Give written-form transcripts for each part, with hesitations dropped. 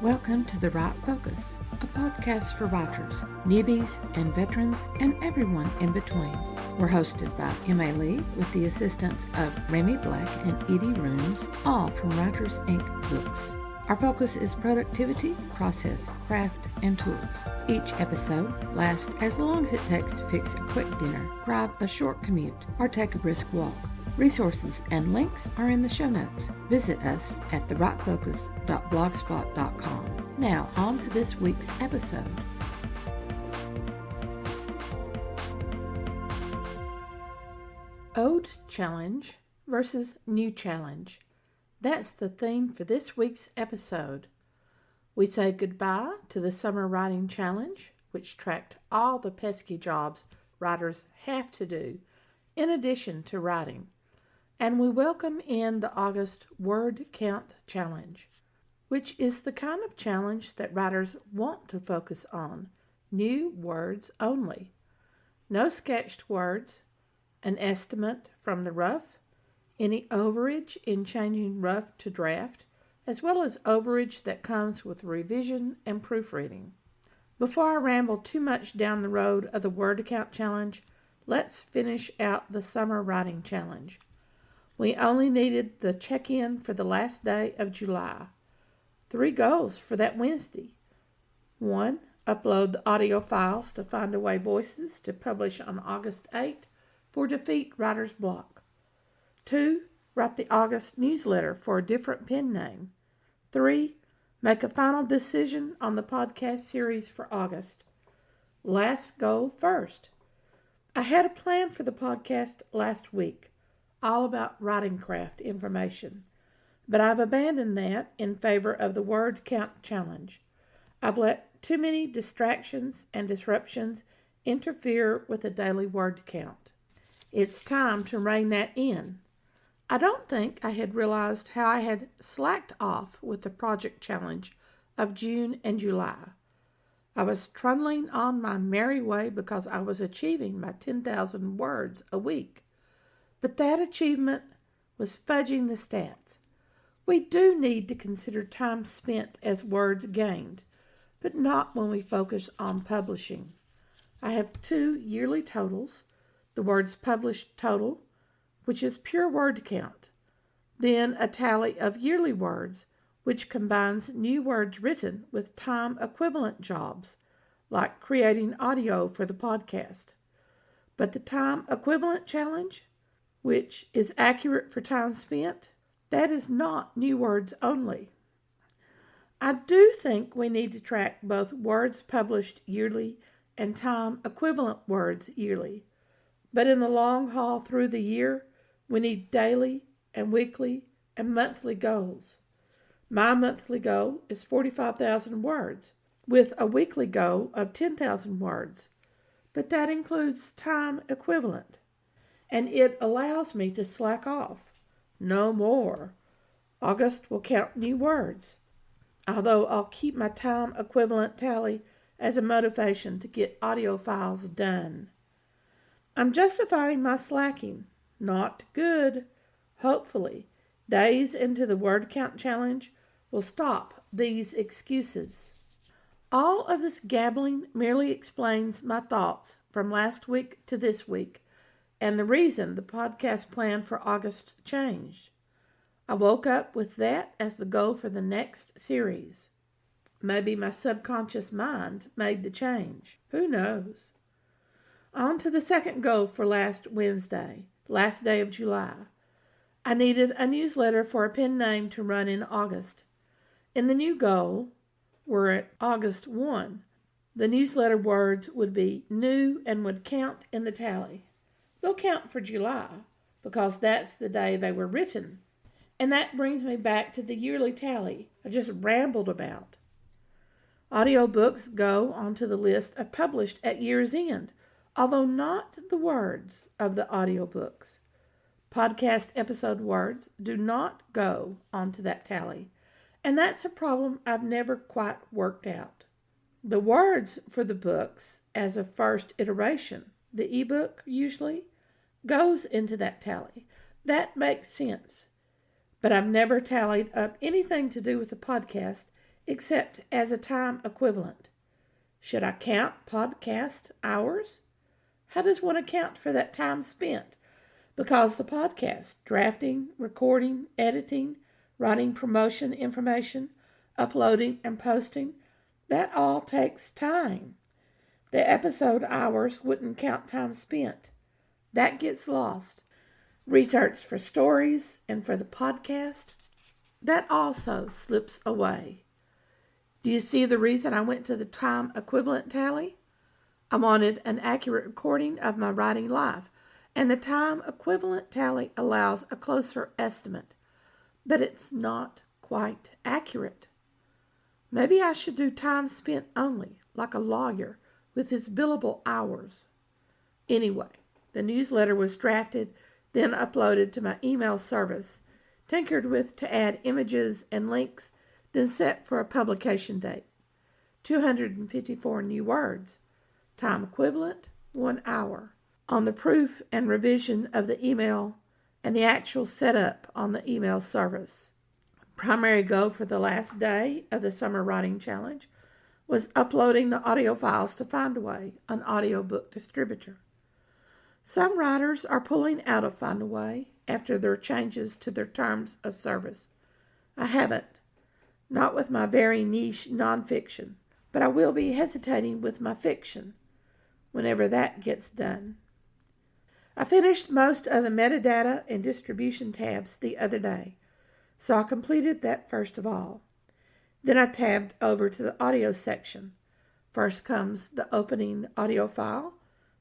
Welcome to The Right Focus, a podcast for writers, newbies and veterans, and everyone in between. We're hosted by M.A. Lee with the assistance of Remy Black and Edie Rooms, all from Writers Inc. books. Our focus is productivity, process, craft, and tools. Each episode lasts as long as it takes to fix a quick dinner, drive a short commute, or take a brisk walk. Resources and links are in the show notes. Visit us at therightfocus.blogspot.com. Now, on to this week's episode. Old challenge versus new challenge. That's the theme for this week's episode. We say goodbye to the Summer Writing Challenge, which tracked all the pesky jobs writers have to do in addition to writing. And we welcome in the August Word Count Challenge, which is the kind of challenge that writers want to focus on, new words only. No sketched words, an estimate from the rough, any overage in changing rough to draft, as well as overage that comes with revision and proofreading. Before I ramble too much down the road of the Word Count Challenge, let's finish out the Summer Writing Challenge. We only needed the check-in for the last day of July. 3 goals for that Wednesday. 1. Upload the audio files to Find a Way Voices to publish on August 8th for Defeat Writer's Block. 2. Write the August newsletter for a different pen name. 3. Make a final decision on the podcast series for August. Last goal first. I had a plan for the podcast last week, all about writing craft information, but I've abandoned that in favor of the Word Count Challenge. I've let too many distractions and disruptions interfere with a daily word count. It's time to rein that in. I don't think I had realized how I had slacked off with the project challenge of June and July. I was trundling on my merry way because I was achieving my 10,000 words a week. But that achievement was fudging the stats. We do need to consider time spent as words gained, but not when we focus on publishing. I have 2 yearly totals, the words published total, which is pure word count, then a tally of yearly words, which combines new words written with time equivalent jobs, like creating audio for the podcast. But the time equivalent challenge, which is accurate for time spent, that is not new words only. I do think we need to track both words published yearly and time equivalent words yearly. But in the long haul through the year, we need daily and weekly and monthly goals. My monthly goal is 45,000 words, with a weekly goal of 10,000 words. But that includes time equivalent. And it allows me to slack off. No more. August will count new words, although I'll keep my time equivalent tally as a motivation to get audio files done. I'm justifying my slacking. Not good. Hopefully, days into the Word Count Challenge will stop these excuses. All of this gabbling merely explains my thoughts from last week to this week, and the reason the podcast plan for August changed. I woke up with that as the goal for the next series. Maybe my subconscious mind made the change. Who knows? On to the second goal for last Wednesday, last day of July. I needed a newsletter for a pen name to run in August. In the new goal, we're at August 1. The newsletter words would be new and would count in the tally. They'll count for July because that's the day they were written. And that brings me back to the yearly tally I just rambled about. Audiobooks go onto the list of published at year's end, although not the words of the audiobooks. Podcast episode words do not go onto that tally, and that's a problem I've never quite worked out. The words for the books as a first iteration, the ebook usually, goes into that tally. That makes sense. But I've never tallied up anything to do with the podcast except as a time equivalent. Should I count podcast hours? How does one account for that time spent? Because the podcast, drafting, recording, editing, writing promotion information, uploading and posting, that all takes time. The episode hours wouldn't count time spent. That gets lost. Research for stories and for the podcast, that also slips away. Do you see the reason I went to the time equivalent tally? I wanted an accurate recording of my writing life, and the time equivalent tally allows a closer estimate, but it's not quite accurate. Maybe I should do time spent only, like a lawyer with his billable hours. Anyway, the newsletter was drafted, then uploaded to my email service, tinkered with to add images and links, then set for a publication date. 254 new words. Time equivalent, 1 hour. On the proof and revision of the email and the actual setup on the email service. Primary goal for the last day of the Summer Writing Challenge was uploading the audio files to Findaway, an audiobook distributor. Some writers are pulling out of Findaway after their changes to their terms of service. I haven't, not with my very niche nonfiction, but I will be hesitating with my fiction whenever that gets done. I finished most of the metadata and distribution tabs the other day, so I completed that first of all. Then I tabbed over to the audio section. First comes the opening audio file.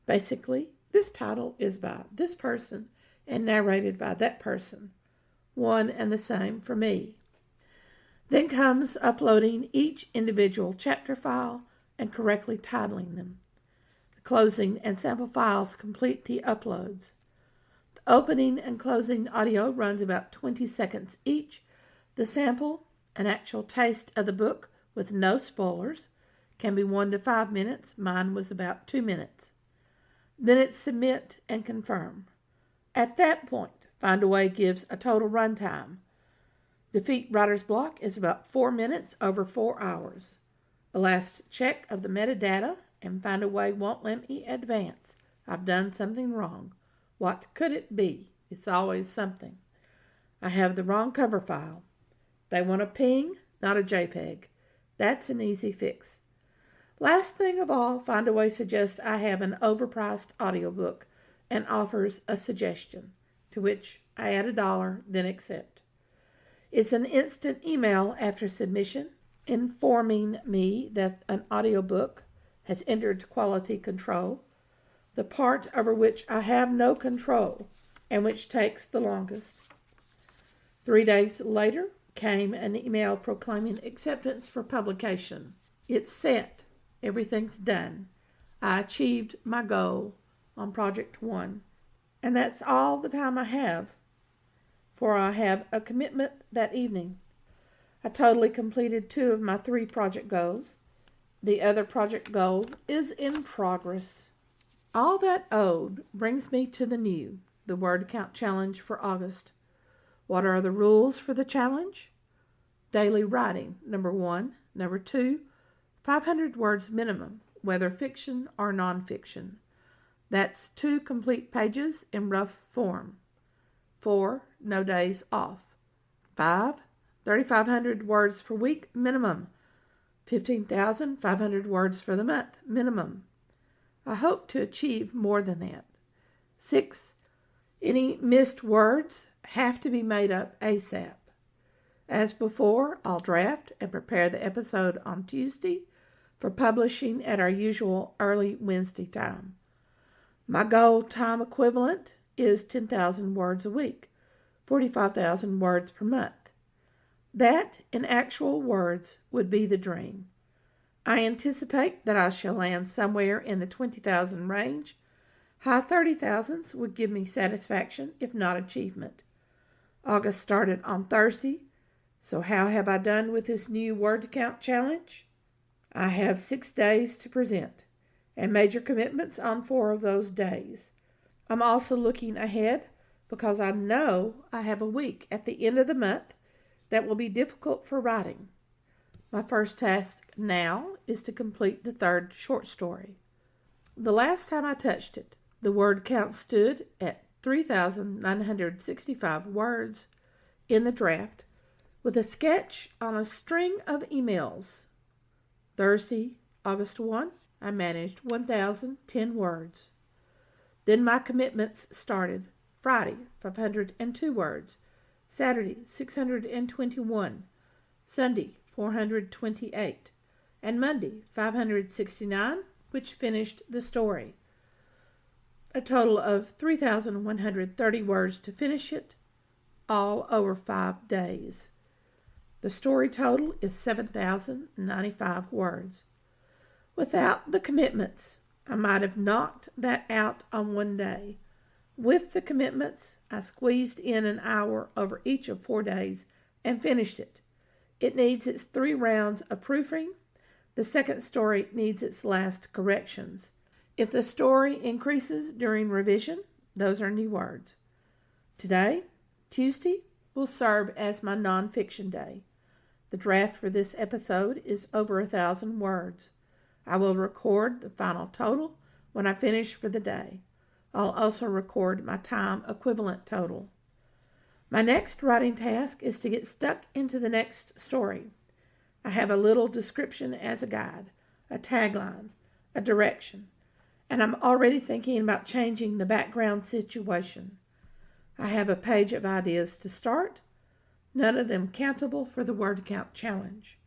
Basically, this title is by this person and narrated by that person. One and the same for me. Then comes uploading each individual chapter file and correctly titling them. The closing and sample files complete the uploads. The opening and closing audio runs about 20 seconds each. The sample, an actual taste of the book with no spoilers, can be 1 to 5 minutes. Mine was about 2 minutes. Then it's submit and confirm. At that point, Findaway gives a total runtime. Defeat writer's block is about 4 minutes over 4 hours. The last check of the metadata, and Findaway won't let me advance. I've done something wrong. What could it be? It's always something. I have the wrong cover file. They want a ping, not a JPEG. That's an easy fix. Last thing of all, Findaway suggests I have an overpriced audiobook and offers a suggestion, to which I add $1, then accept. It's an instant email after submission informing me that an audiobook has entered quality control, the part over which I have no control and which takes the longest. 3 days later came an email proclaiming acceptance for publication. It's set. Everything's done. I achieved my goal on Project 1. And that's all the time I have, for I have a commitment that evening. I totally completed 2 of my 3 project goals. The other project goal is in progress. All that old brings me to the new, the word count challenge for August. What are the rules for the challenge? Daily writing, number 1. Number 2, 500 words minimum, whether fiction or nonfiction. That's 2 complete pages in rough form. 4, no days off. 5, 3,500 words per week minimum. 15,500 words for the month minimum. I hope to achieve more than that. 6, any missed words have to be made up ASAP. As before, I'll draft and prepare the episode on Tuesday for publishing at our usual early Wednesday time. My goal time equivalent is 10,000 words a week, 45,000 words per month. That, in actual words, would be the dream. I anticipate that I shall land somewhere in the 20,000 range. High 30,000s would give me satisfaction, if not achievement. August started on Thursday, so how have I done with this new word count challenge? I have 6 days to present, and major commitments on 4 of those days. I'm also looking ahead because I know I have a week at the end of the month that will be difficult for writing. My first task now is to complete the third short story. The last time I touched it, the word count stood at 3,965 words in the draft, with a sketch on a string of emails. Thursday, August 1, I managed 1,010 words. Then my commitments started. Friday, 502 words. Saturday, 621. Sunday, 428. And Monday, 569, which finished the story. A total of 3,130 words to finish it, all over 5 days. The story total is 7,095 words. Without the commitments, I might have knocked that out on one day. With the commitments, I squeezed in an hour over each of 4 days and finished it. It needs its 3 rounds of proofing. The second story needs its last corrections. If the story increases during revision, those are new words. Today, Tuesday, will serve as my nonfiction day. The draft for this episode is over 1,000 words. I will record the final total when I finish for the day. I'll also record my time equivalent total. My next writing task is to get stuck into the next story. I have a little description as a guide, a tagline, a direction, and I'm already thinking about changing the background situation. I have a page of ideas to start, none of them countable for the word count challenge.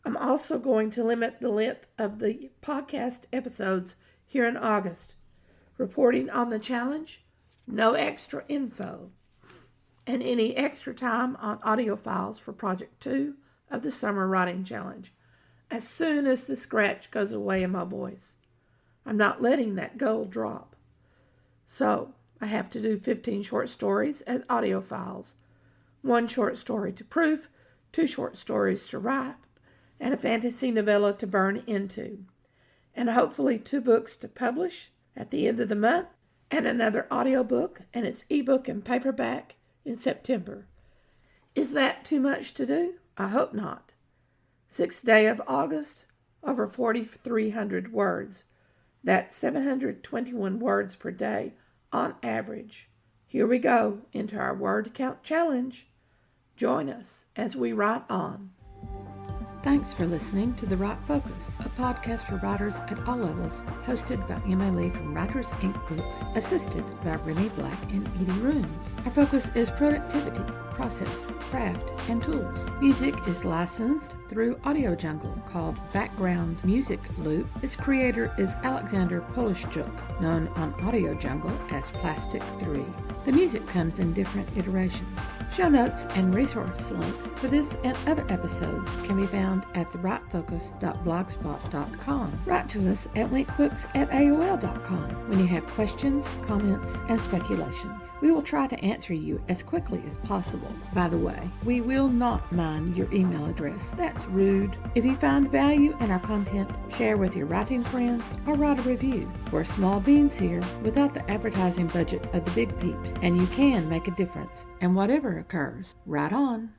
I'm also going to limit the length of the podcast episodes here in August. Reporting on the challenge, no extra info, and any extra time on audio files for Project 2 of the Summer Writing Challenge, as soon as the scratch goes away in my voice. I'm not letting that goal drop. So, I have to do 15 short stories as audio files, 1 short story to proof, 2 short stories to write, and a fantasy novella to burn into, and hopefully 2 books to publish at the end of the month, and another audiobook and its ebook and paperback in September. Is that too much to do? I hope not. 6th day of August, over 4,300 words. That's 721 words per day on average. Here we go into our word count challenge. Join us as we write on. Thanks for listening to The Write Focus, a podcast for writers at all levels, hosted by Emma Lee from Writers Inc. Books, assisted by Remy Black and Edie Runes. Our focus is productivity, process, craft, and tools. Music is licensed through Audio Jungle, called Background Music Loop. Its creator is Alexander Polishchuk, known on Audio Jungle as Plastic 3. The music comes in different iterations. Show notes and resource links for this and other episodes can be found at thewritefocus.blogspot.com. Write to us at linkbooks@aol.com when you have questions, comments, and speculations. We will try to answer you as quickly as possible. By the way, we will not mind your email address. That's rude. If you find value in our content, share with your writing friends or write a review. We're small beans here without the advertising budget of the big peeps, and you can make a difference. And whatever occurs, write on.